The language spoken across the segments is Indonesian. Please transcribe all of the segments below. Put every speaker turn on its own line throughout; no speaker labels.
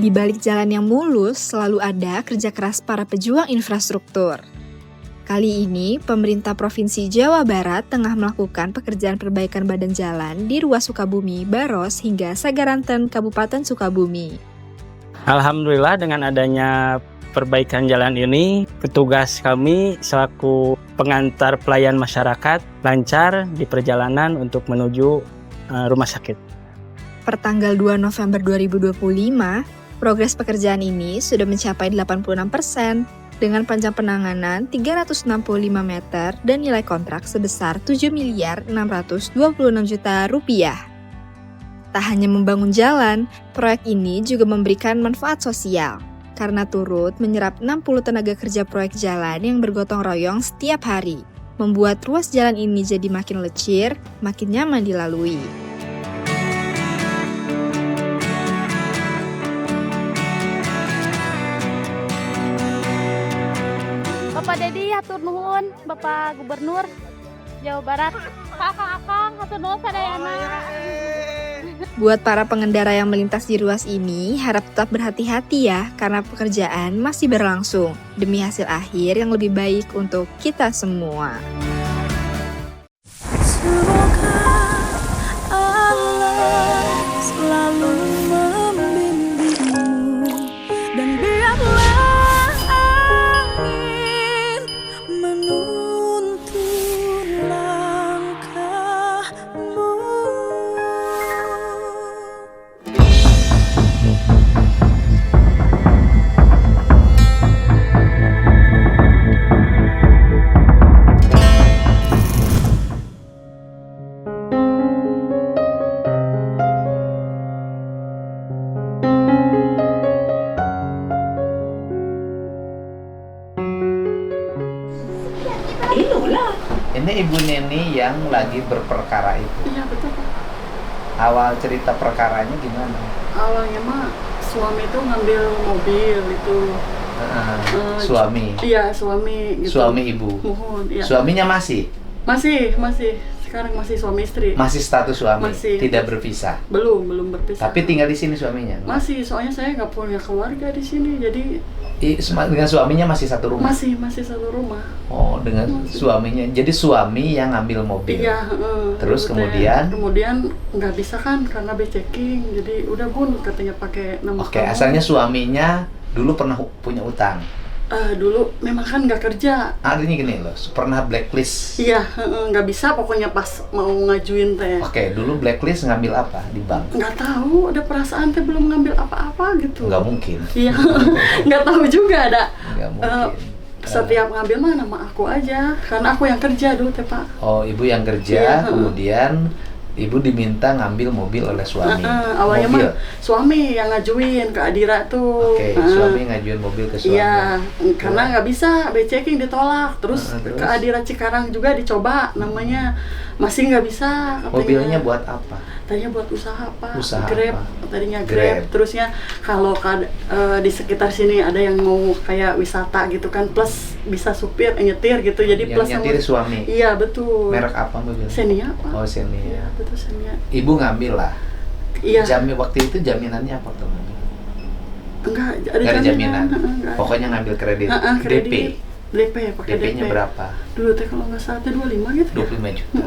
Di balik jalan yang mulus, selalu ada kerja keras para pejuang infrastruktur. Kali ini, pemerintah Provinsi Jawa Barat tengah melakukan pekerjaan perbaikan badan jalan di ruas Sukabumi, Baros, hingga Sagaranten, Kabupaten Sukabumi.
Alhamdulillah dengan adanya perbaikan jalan ini, petugas kami selaku pengantar pelayan masyarakat lancar di perjalanan untuk menuju rumah sakit.
Pertanggal 2 November 2025, progres pekerjaan ini sudah mencapai 86% dengan panjang penanganan 365 meter dan nilai kontrak sebesar 7.626 juta rupiah. Tak hanya membangun jalan, proyek ini juga memberikan manfaat sosial karena turut menyerap 60 tenaga kerja proyek jalan yang bergotong royong setiap hari, membuat ruas jalan ini jadi makin lecir, makin nyaman dilalui.
Bapak Dedi, hatur nuhun, Bapak Gubernur Jawa Barat. Akang, hatur nuhun sadayana.
Buat para pengendara yang melintas di ruas ini, harap tetap berhati-hati ya, karena pekerjaan masih berlangsung demi hasil akhir yang lebih baik untuk kita semua.
Semoga Allah selalu membimbingmu dan biarlah angin menuntun langkahmu.
Ini Ibu Neni yang lagi berperkara itu.
Iya betul Pak.
Awal cerita perkaranya gimana?
Awalnya mah suami itu ngambil mobil itu.
Suami.
Iya suami. Gitu.
Suami Ibu.
Mohon. Iya.
Suaminya masih.
Sekarang masih suami istri.
Masih status suami.
Masih.
Tidak berpisah.
Belum berpisah.
Tapi tinggal di sini suaminya.
Masih, soalnya saya nggak punya keluarga di sini, jadi.
Dengan suaminya masih satu rumah.
Masih satu rumah.
Oh, dengan suaminya. Jadi suami yang ngambil mobil.
Iya.
Terus
gitu
kemudian
nggak bisa kan karena checking. Jadi udah Bun katanya pakai nama.
Oke,
kamu.
asalnya suaminya dulu pernah punya utang.
Dulu memang kan nggak kerja.
Artinya gini loh, pernah blacklist.
Iya, nggak bisa pokoknya pas mau ngajuin teh.
Oke, dulu blacklist ngambil apa di bank?
Nggak tahu, ada perasaan teh belum ngambil apa-apa gitu.
Nggak mungkin.
Iya, nggak tahu juga ada.
Nggak mungkin.
Setiap ngambil mah nama aku aja, karena aku yang kerja dulu teh Pak.
Oh, Ibu yang kerja, kemudian Ibu diminta ngambil mobil oleh suami.
Awalnya
mobil.
mah suami yang ngajuin ke Adira tuh.
Oke, suami ngajuin mobil ke suami.
Iya, karena nggak bisa, checking ditolak. Terus ke Adira Cikarang juga dicoba, namanya masih nggak bisa. Katanya.
Mobilnya buat apa?
Tadinya buat usaha Pak.
Usaha
Grab,
apa?
tadinya Grab. Terusnya kalau di sekitar sini ada yang mau kayak wisata gitu kan, plus bisa supir, nyetir gitu. Jadi
yang
plus
nyetir suami.
Iya betul.
Merek apa mobilnya?
Xenia Pak.
Oh, Xenia.
Iya betul Xenia.
Ibu ngambil lah.
Iya.
Waktu itu jaminannya apa tuh?
Enggak ada
jaminan.
Enggak.
Pokoknya ngambil kredit.
Kredit. DP pakai DP.
DP-nya berapa?
Dulu teh kalau nggak salah 25 gitu.
25 juta.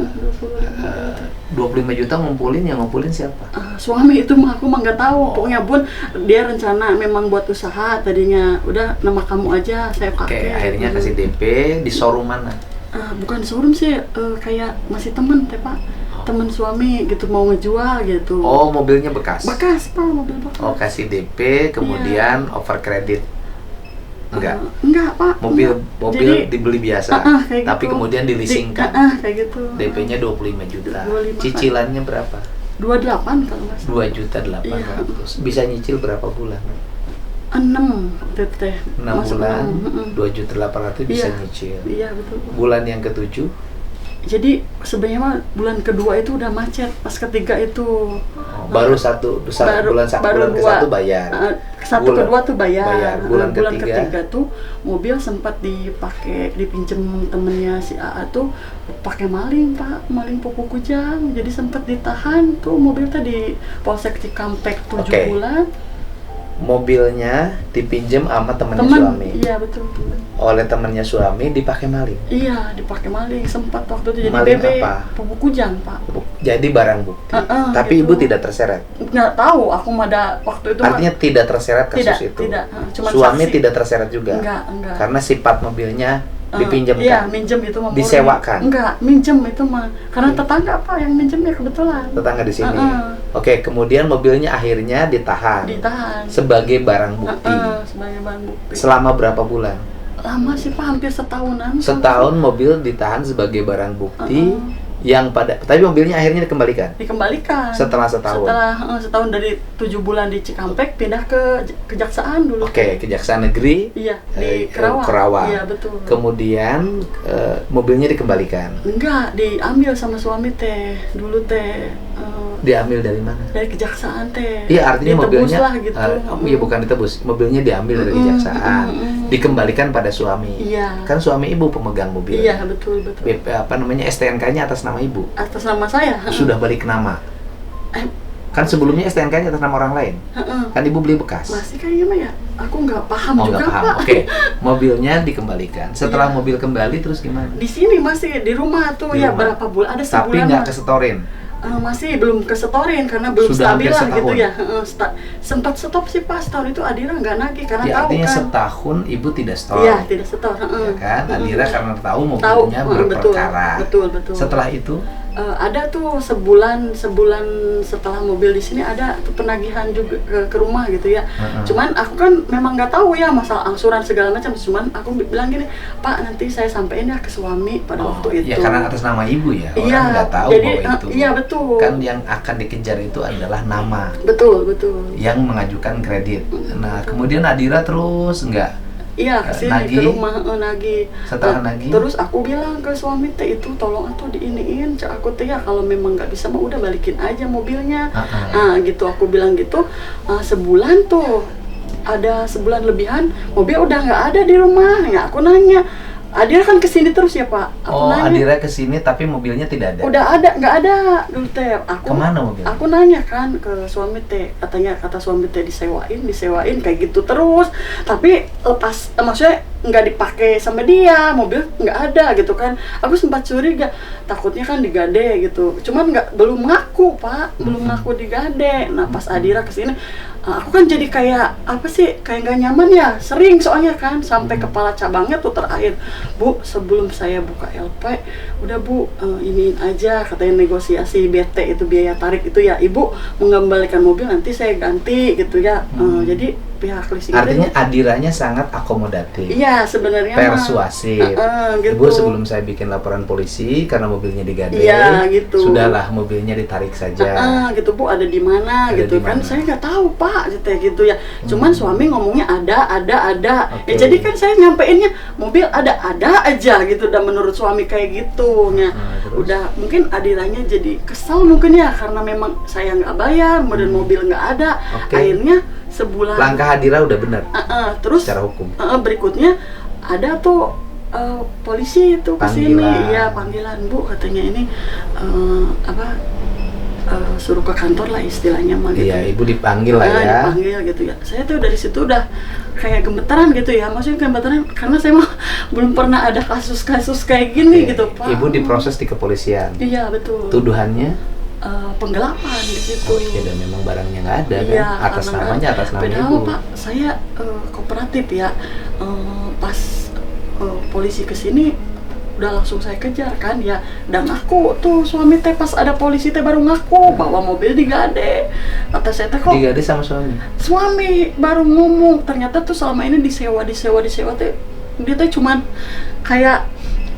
25
25.
juta ngumpulin siapa?
Suami itu mah aku mah nggak tahu. Pokoknya Bun dia rencana memang buat usaha tadinya. Udah nama kamu aja saya pakai.
Oke, akhirnya kasih DP di showroom mana?
Bukan showroom sih, kayak masih temen teh Pak. Temen suami gitu mau ngejual gitu.
Oh, mobilnya bekas?
Bekas Pak, mobil bekas.
Oh, kasih DP kemudian over kredit.
Enggak Pak.
Mobil
Jadi,
dibeli biasa, tapi
gitu.
kemudian dileasingkan.
Kayak gitu.
DP-nya 25 juta.
25.
Cicilannya berapa?
28 kalau nggak salah.
2.800.000. Bisa nyicil berapa bulan?
6 teh.
6 bulan, 2.800.000 bisa nyicil.
Iya betul.
Bulan yang ke-7?
Jadi sebenarnya mah bulan kedua itu udah macet, pas ketiga itu
baru bulan ke-1 bayar.
Satu kedua tuh bayar.
Bulan
ketiga tuh mobil sempat dipinjem temennya si AA tuh pakai maling Pak, maling pupuk kujang. Jadi sempat ditahan tuh mobil tadi Polsek Cikampek 7 bulan.
mobilnya dipinjam sama temannya
Teman,
suami.
iya betul.
Oleh temannya suami dipakai maling.
Iya, dipakai maling sempat waktu itu jadi
Maling
bebek.
apa?
Pupuk kujang, Pak.
Jadi barang bukti. Tapi
gitu.
ibu tidak terseret.
Nggak tahu, aku mah ada waktu itu.
Artinya tidak terseret kasus
tidak,
itu.
tidak. Cuma
Suami
saksi.
tidak terseret juga.
Enggak.
Karena sifat mobilnya dipinjamkan.
Iya, minjem itu mah.
Disewakan.
Enggak, minjem itu mah. Karena tetangga Pak yang minjemnya kebetulan.
Tetangga di sini. Oke, kemudian mobilnya akhirnya ditahan.
Ditahan.
Sebagai barang bukti.
Sebagai barang bukti.
Selama berapa bulan?
Lama sih Pak, hampir setahunan.
Setahun mobil ditahan sebagai barang bukti tapi mobilnya akhirnya
dikembalikan
setelah setahun.
Setahun dari 7 bulan di Cikampek pindah ke kejaksaan dulu.
Oke, Kejaksaan Negeri.
Iya, di Kerawang.
Kerawang.
Iya, betul.
Kemudian mobilnya dikembalikan.
Enggak, diambil sama suami teh. Dulu teh
Diambil dari mana?
dari kejaksaan teh.
Iya, artinya
Ditebus
mobilnya
lah gitu.
iya, bukan ditebus. Mobilnya diambil dari kejaksaan. Dikembalikan pada suami.
Iya.
Kan suami ibu pemegang mobil.
Iya, betul.
STNK-nya atas nama ibu.
Atas nama saya.
Sudah balik nama. Kan sebelumnya STNK-nya atas nama orang lain. Kan ibu beli bekas.
Masih kayaknya mah ya. Aku nggak paham juga,
nggak paham.
Pak.
Oke. Mobilnya dikembalikan. Setelah mobil kembali terus gimana?
Di sini masih di rumah tuh
Di
ya
rumah.
berapa bulan? Ada sebulan.
Tapi nggak
lah.
kesetorin.
Masih belum kesetorin karena belum
Sudah
stabil
hampir
lah gitu
setahun.
ya. Sempat stop sih Pak, setahun itu Adira nggak nagih karena
Ya,
tahu
artinya
kan.
setahun ibu tidak setor.
Iya, tidak setor.
Ya kan? Adira karena tahu
Tahu,
mobilnya berperkara.
betul.
Setelah itu
Ada tuh sebulan setelah mobil di sini ada tuh penagihan juga ke rumah gitu ya. Cuman aku kan memang nggak tahu ya masalah angsuran segala macam. Cuman aku bilang gini, Pak nanti saya sampaikan ya ke suami pada waktu itu.
Ya karena atas nama ibu ya.
Iya,
Orang nggak tahu
jadi,
bahwa itu.
iya betul.
Kan yang akan dikejar itu adalah nama.
Betul.
Yang mengajukan kredit. Nah, kemudian Adira terus nggak
Iya, kesini
nagih.
ke rumah nagih.
Setelah nagih?
Terus aku bilang ke suami teh itu tolong atuh diiniin, cak aku teh ya kalau memang nggak bisa mah udah balikin aja mobilnya. Nah gitu aku bilang gitu. Sebulan tuh ada sebulan lebihan mobil udah nggak ada di rumah. Ya aku nanya, Adira kan kesini terus ya Pak. Aku nanya,
Adira kesini tapi mobilnya tidak ada.
udah ada, nggak ada dulu teh.
Kemana mobilnya?
Aku nanya kan ke suami teh, kata suami teh disewain kayak gitu terus. Tapi lepas, maksudnya nggak dipakai sama dia, mobil nggak ada gitu kan. Aku sempat curiga, takutnya kan digade gitu. Cuman belum ngaku Pak, belum ngaku digade. Nah pas Adira kesini, aku kan jadi kayak apa sih, kayak nggak nyaman ya. Sering soalnya kan sampai kepala cabangnya tuh terakhir, Bu sebelum saya buka LP, udah Bu iniin aja katanya negosiasi BT itu biaya tarik itu ya, Ibu mengembalikan mobil nanti saya ganti gitu ya. Jadi pihak leasing
artinya Adiranya sangat akomodatif.
Iya sebenarnya
persuasif.
Gitu.
Ibu sebelum saya bikin laporan polisi karena mobilnya digade,
iya, gitu.
Sudahlah mobilnya ditarik saja.
Gitu Bu, ada di mana gitu kan. Saya nggak tahu Pak gitu ya. Cuman suami ngomongnya ada.
Okay.
Ya jadi kan saya nyampeinnya mobil ada aja gitu. Dan menurut suami kayak gitu ya. Udah mungkin Adiranya jadi kesal mungkin ya karena memang saya nggak bayar, kemudian mobil nggak ada. Akhirnya sebulan.
Langkah Adira udah benar.
Terus
secara hukum.
Berikutnya ada tuh polisi itu kesini, iya panggilan Bu katanya ini suruh ke kantor lah istilahnya mah gitu.
Iya, Ibu dipanggil lah ya.
Dipanggil gitu ya. Saya tuh dari situ udah kayak gemeteran gitu ya. Maksudnya gemeteran karena saya mah belum pernah ada kasus-kasus kayak gini gitu Pak.
Ibu diproses di kepolisian.
Iya betul.
Tuduhannya?
Penggelapan di situ.
Oke, dan memang barangnya nggak ada kan?
Iya,
Atas namanya, atas nama
padahal,
Ibu.
Pak, saya kooperatif ya. Pas polisi kesini udah langsung saya kejar kan ya. Dan aku tuh suami teh pas ada polisi teh baru ngaku bahwa mobil digade. Kata saya teh kok
digade sama suami?
Suami baru ngomong ternyata tuh selama ini disewa teh dia teh cuman kayak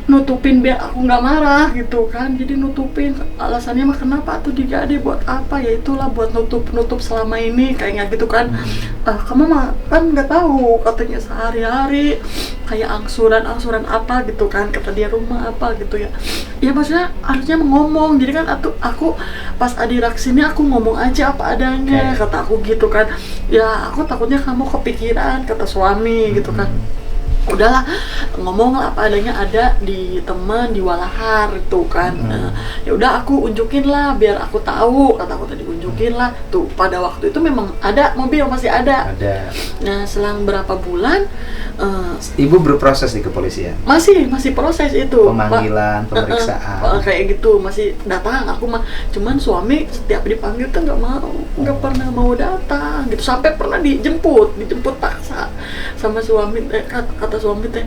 nutupin biar aku nggak marah gitu kan. Jadi nutupin alasannya mah kenapa tuh digade buat apa, ya itulah buat nutup selama ini kayaknya gitu kan. Kamu mah kan nggak tahu katanya sehari-hari kayak angsuran apa gitu kan, kata dia rumah apa gitu ya. Ya maksudnya harusnya ngomong. Jadi kan aku pas Adira kesini aku ngomong aja apa adanya, kata aku gitu kan. Ya aku takutnya kamu kepikiran, kata suami gitu kan. udahlah ngomong lah apa adanya, ada di teman di Walahar itu kan. Ya udah aku unjukin lah biar aku tahu, kata aku tadi unjukin lah tuh. Pada waktu itu memang ada mobil, masih ada. Nah selang berapa bulan
Ibu berproses di kepolisian?
Masih proses itu,
pemanggilan, pemeriksaan
kayak gitu, masih datang. Aku mah cuman suami setiap dipanggil tuh nggak pernah mau datang gitu, sampai pernah dijemput paksa sama suami. Kata suami teh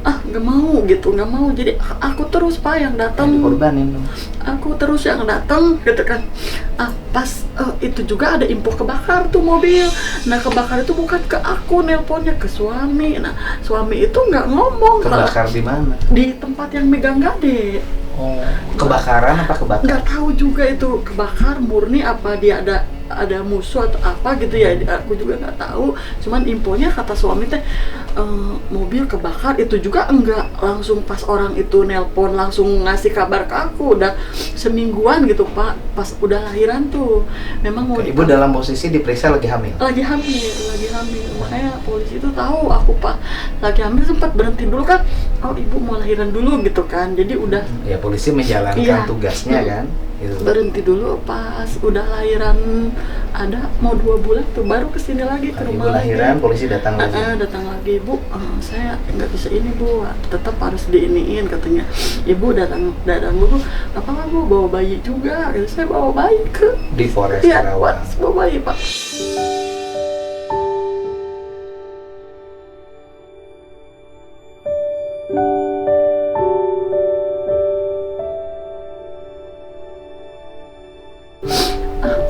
nggak mau gitu, nggak mau. Jadi aku terus Pak yang datang,
dikorbanin dong.
Aku terus yang datang gitu kan. Pas itu juga ada info kebakar tuh mobil. Nah kebakar itu bukan ke aku, nelponnya ke suami. Nah suami itu nggak ngomong.
Kebakar di mana?
Di tempat yang megang gade.
Oh, kebakaran apa kebakar?
Nggak tahu juga itu kebakar murni apa dia ada musuh atau apa gitu ya, aku juga nggak tahu. Cuman infonya kata suami teh mobil kebakar. Itu juga enggak langsung pas orang itu nelpon langsung ngasih kabar ke aku, udah semingguan gitu Pak, pas udah lahiran tuh. Memang mau
Ibu dalam posisi diperiksa lagi hamil? Lagi
hamil. Makanya polisi itu tahu aku Pak lagi hamil, sempat berhenti dulu kan. Oh ibu mau lahiran dulu gitu kan, jadi udah
ya polisi menjalankan tugasnya kan gitu.
Berhenti dulu pas udah lahiran, ada mau 2 bulan tuh baru kesini lagi ke rumah.
Ibu lahiran, polisi datang lagi.
Datang lagi, Bu, saya nggak bisa ini Bu, tetap harus diiniin katanya. Ibu datang Bu, apa Bu bawa bayi juga? Saya bawa bayi ke
di Polres Karawang.
Bawa bayi Pak.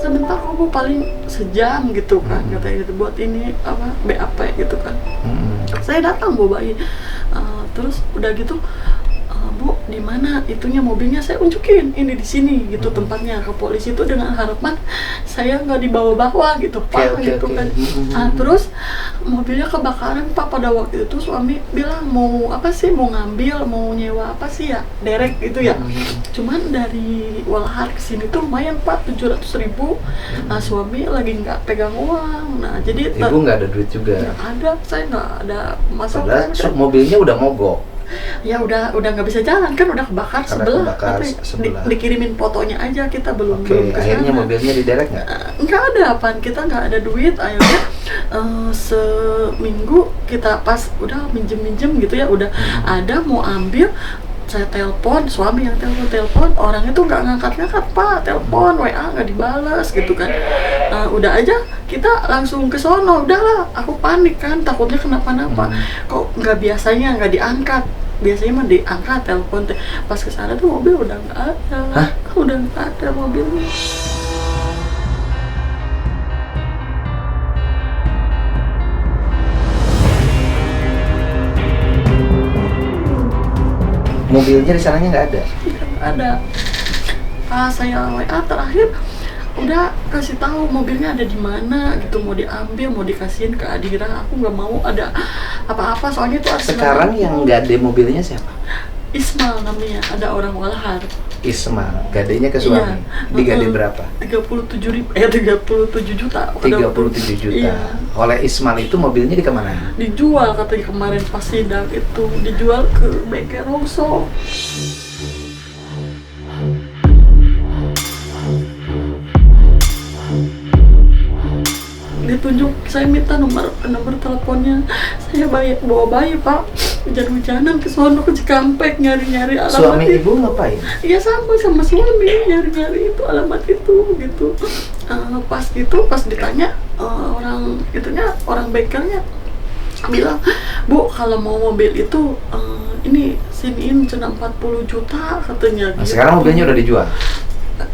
Sebentar kok Bu, paling sejam gitu kan, katanya gitu buat ini apa BAP gitu kan. Saya datang bawa bayi, terus udah gitu Bu di mana itunya mobilnya, saya unjukin ini di sini gitu tempatnya ke polisi itu dengan harapan saya nggak dibawa-bawa gitu Pak gitu kan. Terus mobilnya kebakaran Pak. Pada waktu itu suami bilang mau apa sih, mau ngambil, mau nyewa apa sih ya, derek gitu ya. Cuman dari Walahar ke sini tuh lumayan Pak, 700.000. Suami lagi nggak pegang uang. Nah jadi
Ibu nggak ada duit juga?
Nggak ada, saya nggak ada masukan.
Padahal mobilnya udah mogok.
Ya udah nggak bisa jalan kan, udah kebakar sebelah. Dikirimin fotonya aja, kita belum kesana.
Akhirnya mobilnya diderek nggak?
Nggak ada apaan, kita nggak ada duit. Akhirnya seminggu kita pas udah minjem gitu ya, udah ada mau ambil, saya telepon, suami yang telepon, orangnya tuh nggak ngangkat Pak, telepon WA nggak dibales gitu kan. Udah aja kita langsung ke sono, udahlah aku panik kan, takutnya kenapa-napa. Kok nggak biasanya nggak diangkat, biasanya mah diangkat telepon. Pas kesana tuh mobil udah nggak ada. Udah nggak ada mobilnya.
Mobilnya di sananya nggak ada?
Nggak ada. Pas saya WA terakhir udah kasih tahu mobilnya ada di mana gitu, mau diambil, mau dikasihin ke Adira. Aku nggak mau ada apa-apa, soalnya itu
sekarang yang gade mobilnya siapa?
Ismail namanya, ada orang Walahar.
Ismail, gadenya ke suami. Digade berapa?
37 juta.
37 juta.
Iya.
Oleh Ismail itu mobilnya dikemana?
Dijual katanya kemarin pas sidang itu, dijual ke bengkel Rongso. Ditunjuk, saya minta nomor teleponnya. Saya bawa bayi Pak, hujan-hujanan ke sono ke Cikampek nyari-nyari alamat.
Suami
itu.
Ibu ngapain?
Iya sama suami nyari-nyari itu alamat itu gitu. Pas ditanya orang bengkelnya bilang, Bu kalau mau mobil itu ini siniin cena 40 juta katanya.
Nah, sekarang mobilnya udah dijual?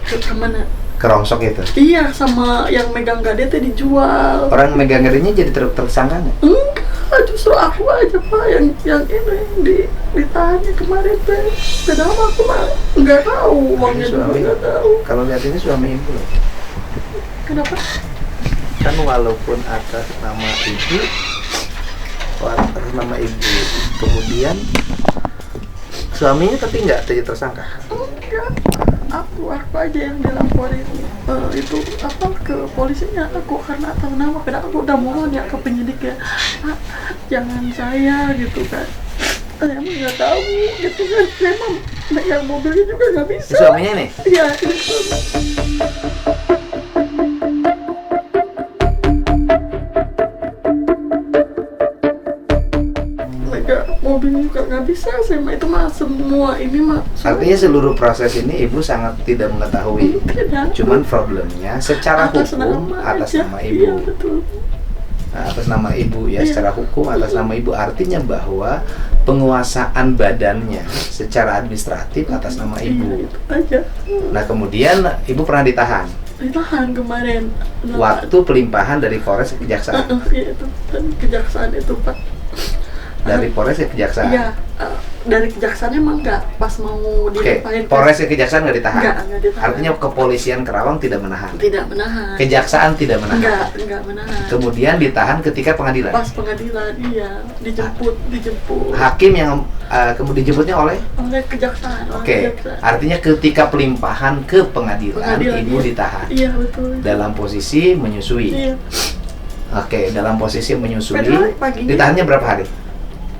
Kemana?
Ke Rongsok itu?
Iya, sama yang megang gade teh dijual.
Orang megang gadenya jadi tersangka nggak?
Enggak, justru aku aja Pak yang ini ditanya kemarin teh. Kenapa aku mah nggak tahu, uangnya juga nggak tahu.
Kalau lihat ini suami Ibu loh.
Kenapa?
Kan walaupun atas nama Ibu, kemudian suaminya tapi nggak jadi tersangka?
Enggak. aku aja yang dilaporin itu apa ke polisinya, aku karena atas nama, karena aku udah mohon ya ke penyidik ya, "Pak, jangan saya," gitu kan. Saya emang nggak tahu gitu kan, memang yang mobilnya juga nggak bisa.
Suaminya nih?
Iya. Mobilnya juga nggak bisa, saya mah itu mah semua ini mah.
Artinya seluruh proses ini ibu sangat tidak mengetahui.
Tidak.
Cuman problemnya secara hukum atas
aja.
nama
Iya,
ibu.
betul.
Nah, atas nama ibu ya,
Iya.
secara hukum atas nama ibu, artinya bahwa penguasaan badannya secara administratif atas nama
Iya,
ibu.
itu aja.
Nah kemudian ibu pernah ditahan
Ditahan kemarin.
waktu pelimpahan dari Polres ke Kejaksaan.
Iya itu, dan kejaksaan itu Pak.
Dari Polres ke Kejaksaan.
Iya, dari kejaksaan emang nggak pas mau
Oke,
dilimpahin ke-
Polres ke Kejaksaan nggak ditahan.
Nggak ditahan.
Artinya kepolisian Kerawang tidak menahan.
Tidak menahan.
Kejaksaan tidak menahan.
Enggak menahan.
Kemudian ditahan ketika pengadilan.
Pas pengadilan, iya, dijemput.
Hakim yang kemudian dijemputnya oleh.
Oleh kejaksaan.
Oke, artinya ketika pelimpahan ke pengadilan, ibu
iya.
ditahan
Iya, betul.
dalam posisi menyusui.
Iya,
Oke, dalam posisi menyusui.
Padahal paginya-
Ditahannya berapa hari?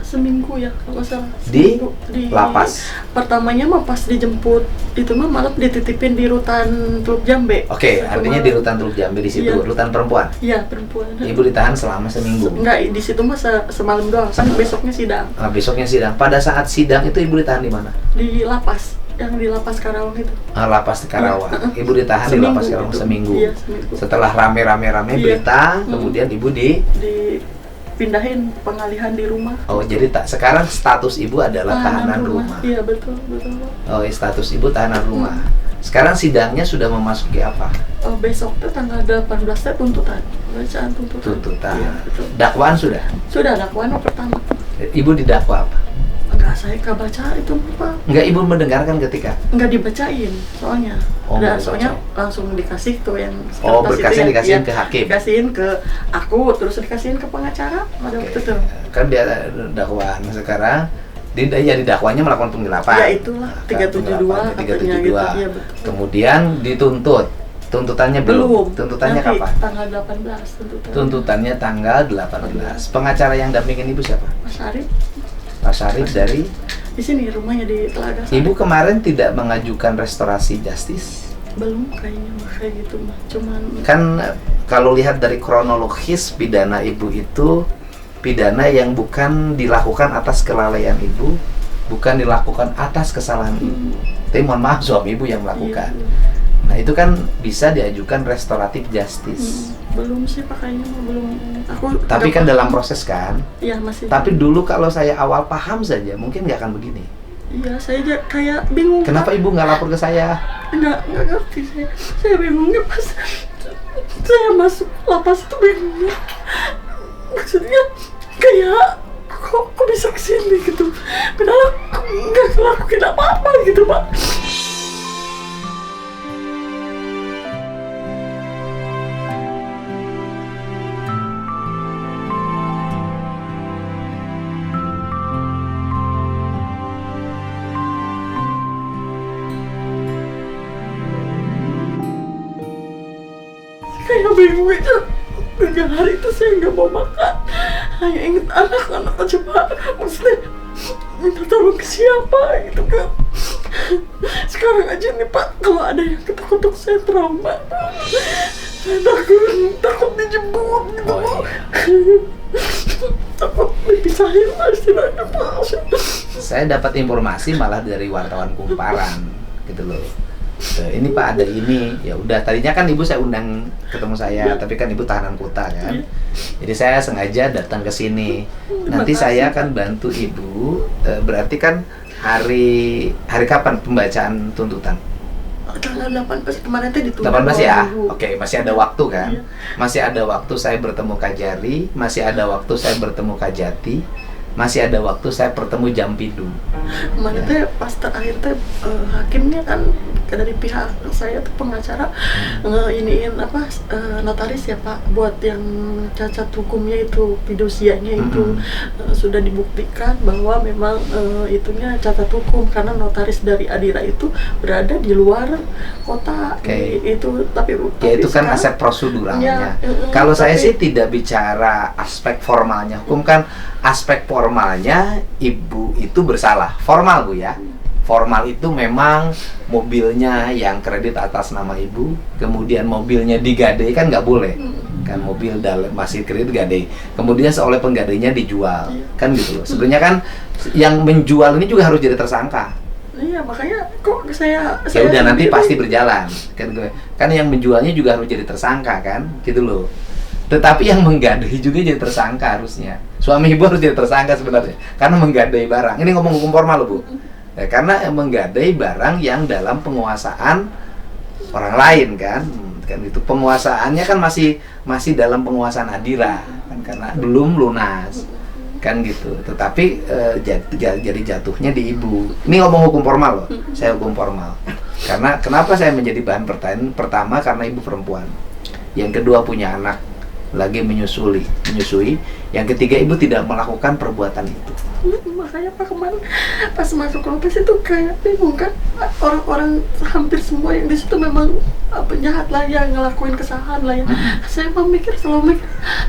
seminggu ya kalau nggak salah.
Di
Seminggu.
lapas.
Pertamanya mah pas dijemput, itu mah malah dititipin di rutan Teluk Jambe.
Oke,
Satu
artinya
malam.
di rutan Teluk Jambe di situ,
Iya.
rutan perempuan.
Iya, perempuan.
Ibu ditahan selama seminggu.
Enggak, di situ mah semalam doang, kan besoknya sidang
Nah, besoknya sidang. Pada saat sidang itu ibu ditahan di mana?
di lapas, yang di lapas Karawang itu.
Lapas Karawang. Ibu ditahan di
Seminggu
lapas Karawang
itu.
seminggu.
Iya, seminggu.
Setelah rame
Iya.
berita, kemudian ibu
Dipindahin pengalihan di rumah.
Oh, jadi sekarang status ibu adalah tahanan rumah.
Iya, betul.
Oh, status ibu tahanan rumah. Sekarang sidangnya sudah memasuki apa?
Besok tuh tanggal 18 teh tuntutan. Bacaan tuntutan.
Tuntutan.
Iya, betul.
Dakwaan sudah.
Sudah dakwaan pertama.
Ibu didakwa apa?
Enggak, saya nggak baca itu Pak.
Enggak, ibu mendengarkan ketika.
Nggak dibacain soalnya.
Oh, nggak
Soalnya
dibacain.
langsung dikasih tuh yang
Oh,
kertas itu
berkasnya
ya.
dikasihin
Iya,
ke hakim.
Dikasihin ke aku, terus dikasihin ke pengacara pada
Oke.
waktu itu.
Kan dia dakwaan. Sekarang ya didakwanya melakukan penggelapan.
Ya itulah 372
Penggelapan,
katanya
372.
gitu. Iya, betul.
Kemudian dituntut. Tuntutannya belum. Tuntutannya
Nanti
kapan?
Tanggal 18 tuntutan.
Tuntutannya tanggal 18. Pengacara yang dampingin ibu siapa?
Mas Arif
Pak Syarif dari.
di sini rumahnya di Telaga Sari.
Ibu kemarin tidak mengajukan restorasi justice.
Belum kayaknya mah kayak gitu mah. Cuman
Kan kalau lihat dari kronologis pidana ibu itu pidana yang bukan dilakukan atas kelalaian ibu, bukan dilakukan atas kesalahan ibu. Tapi mohon maaf, suami ibu yang melakukan.
iya,
Nah itu kan bisa diajukan restoratif justice.
belum sih Pak, kayaknya mah belum. Aku
Tapi
nggak
kan
paham.
dalam proses kan.
Iya masih.
Tapi dulu kalau saya awal paham saja mungkin nggak akan begini.
Iya, saya kayak bingung.
Kenapa ibu nggak lapor ke saya?
Enggak ngerti saya. Saya bingungnya pas saya masuk lapas itu bingungnya. Maksudnya kayak kok bisa kesini gitu. Padahal aku nggak ngelakuin apa-apa gitu Pak. Kayak bingung aja. 3 hari itu saya nggak mau makan. Hanya inget anak-anak aja Pak. Maksudnya minta tolong ke siapa gitu kan. Sekarang aja nih Pak, kalau ada yang ketuk-ketuk saya trauma. Saya takut dijemput gitu
Oh,
Pak.
iya.
Takut dipisahin lah istilahnya Pak.
Saya dapat informasi malah dari wartawan Kumparan gitu loh. Ini Pak ada ini, ya udah tadinya kan ibu saya undang ketemu saya, tapi kan ibu tahanan kota kan, jadi saya sengaja datang ke sini. Nanti saya akan bantu ibu. Berarti kan hari kapan pembacaan tuntutan?
Tanggal 18 kemarin teh ditunda
18 ya?
2 minggu.
Oke, masih ada waktu kan?
Iya.
Masih ada waktu saya bertemu Kajari, masih ada waktu saya bertemu Kajati, masih ada waktu saya bertemu Jampidu.
Kemarin teh pas terakhir teh hakimnya kan dari pihak saya tuh pengacara iniin apa notaris ya Pak, buat yang cacat hukumnya itu fidusianya itu sudah dibuktikan bahwa memang itunya cacat hukum karena notaris dari Adira itu berada di luar kota. Itu tapi
ya itu kan
sekarang,
aspek proseduralnya.
ya,
Kalau saya
tapi-
sih tidak bicara aspek formalnya. Hukum kan aspek formalnya ibu itu bersalah. Formal Bu ya. Formal itu memang mobilnya yang kredit atas nama ibu, kemudian mobilnya digadai kan nggak boleh. Kan mobil masih kredit gadai. Kemudian seoleh penggadainya dijual. Kan gitu loh. Sebenarnya kan yang menjual ini juga harus jadi tersangka.
Iya, makanya kok saya
Ya udah nanti
sendiri-
pasti berjalan kan yang menjualnya juga harus jadi tersangka kan gitu loh. Tetapi yang menggadai juga jadi tersangka harusnya. Suami ibu harus jadi tersangka sebenarnya karena menggadai barang. Ini ngomong hukum formal loh Bu ya, karena menggadai barang yang dalam penguasaan orang lain kan itu penguasaannya kan masih dalam penguasaan Adira kan karena belum lunas kan gitu. Tetapi jadi jatuhnya di ibu. Ini ngomong hukum formal loh. Saya hukum formal. Karena kenapa saya menjadi bahan pertanyaan? Pertama karena ibu perempuan. Yang kedua punya anak lagi menyusui. Yang ketiga ibu tidak melakukan perbuatan itu.
Makanya Pak kemarin pas masuk lapas itu kayak bingung kan, orang-orang hampir semua yang di situ memang penjahat lah yang ngelakuin kesalahan lah ya. Saya selalu mikir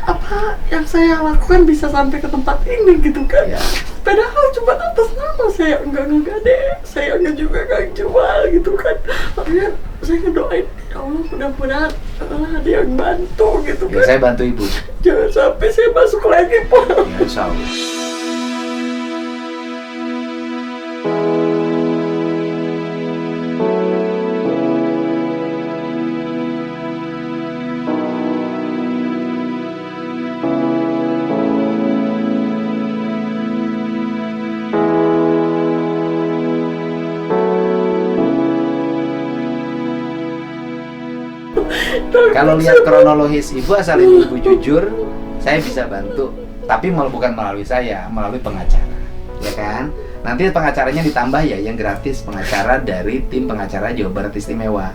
apa yang saya lakukan bisa sampai ke tempat ini gitu kan.
Ya.
Padahal cuma atas nama saya enggak ngegade, saya enggak juga enggak jual gitu kan. Makanya saya ngedoain ya Allah mudah-mudahan Allah ada yang bantu gitu
Ya
kan.
saya bantu ibu.
Jangan sampai saya masuk lagi Pak.
Ya, insya Allah. Kalau lihat kronologis ibu asal ibu jujur, saya bisa bantu. Tapi bukan melalui saya, melalui pengacara, ya kan? Nanti pengacaranya ditambah ya, yang gratis pengacara dari tim pengacara Jawa Barat Istimewa,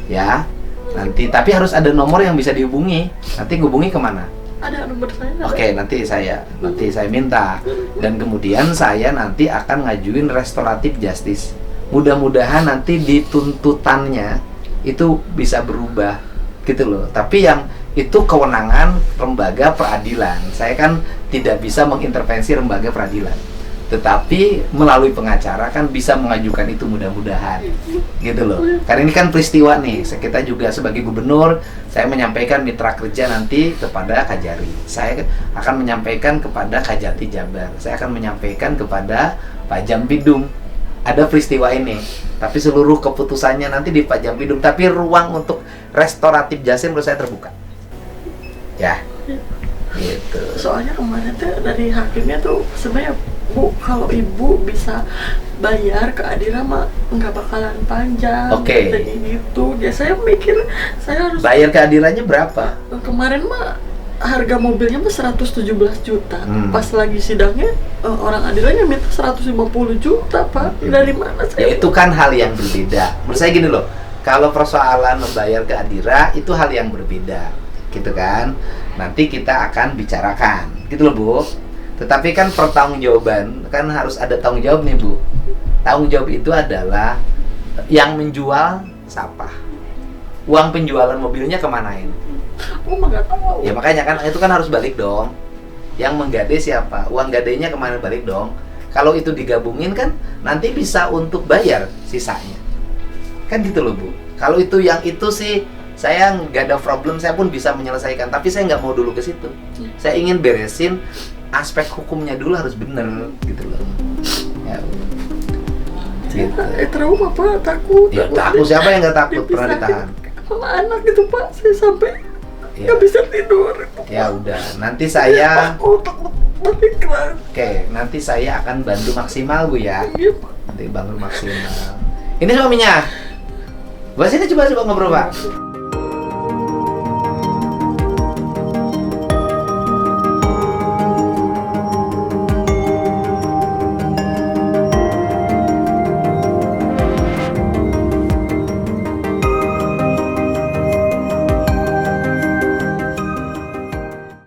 ya. Nanti, tapi harus ada nomor yang bisa dihubungi. Nanti hubungi kemana?
Ada nomor saya.
Oke, nanti saya minta. Dan kemudian saya nanti akan ngajuin restoratif justice. Mudah-mudahan nanti di tuntutannya itu bisa berubah gitu loh. Tapi yang itu kewenangan lembaga peradilan. Saya kan tidak bisa mengintervensi lembaga peradilan. Tetapi melalui pengacara kan bisa mengajukan itu mudah-mudahan gitu loh. Karena ini kan peristiwa nih. Kita juga sebagai gubernur, saya menyampaikan mitra kerja nanti kepada Kajari. Saya akan menyampaikan kepada Kajati Jabar. Saya akan menyampaikan kepada Pak Jampidum. Ada peristiwa ini, tapi seluruh keputusannya nanti di Pak Jampidum. Tapi ruang untuk restoratif justice menurut saya terbuka. Ya, gitu.
Soalnya kemarin tuh dari hakimnya tuh sebenarnya Bu, kalau ibu bisa bayar ke Adira mah nggak bakalan panjang.
Oke.
Dan itu dia saya mikir saya harus
Bayar ke Adiranya berapa?
kemarin mah harga mobilnya mah 117 juta. Pas lagi sidangnya orang Adiranya minta 150 juta Pak. Dari mana saya?
Ya itu kan hal yang berbeda. Menurut saya gini loh, kalau persoalan membayar ke Adira itu hal yang berbeda, gitu kan? Nanti kita akan bicarakan, gitu loh Bu. Tetapi kan pertanggungjawaban kan harus ada tanggung jawab nih Bu. Tanggung jawab itu adalah yang menjual siapa? Uang penjualan mobilnya kemanain?
Oh mah nggak tahu.
Ya makanya kan itu kan harus balik dong. Yang menggadai siapa? Uang gadainya kemana balik dong? Kalau itu digabungin kan nanti bisa untuk bayar sisanya. Kan gitu loh Bu. Kalau itu yang itu sih saya nggak ada problem, saya pun bisa menyelesaikan. Tapi saya nggak mau dulu ke situ. Saya ingin beresin aspek hukumnya dulu harus bener gitu loh. Ya, gitu.
Trauma Pak, takut.
Ya takut, siapa yang nggak takut pernah ditahan?
Sama anak gitu Pak, saya sampai
Ya,
nggak bisa tidur.
ya udah, nanti saya
Aku takut balik lagi.
oke, nanti saya akan bantu maksimal Bu ya.
Iya Pak.
Nanti bantu maksimal. Ini suaminya. Gua sini coba ngobrol Pak.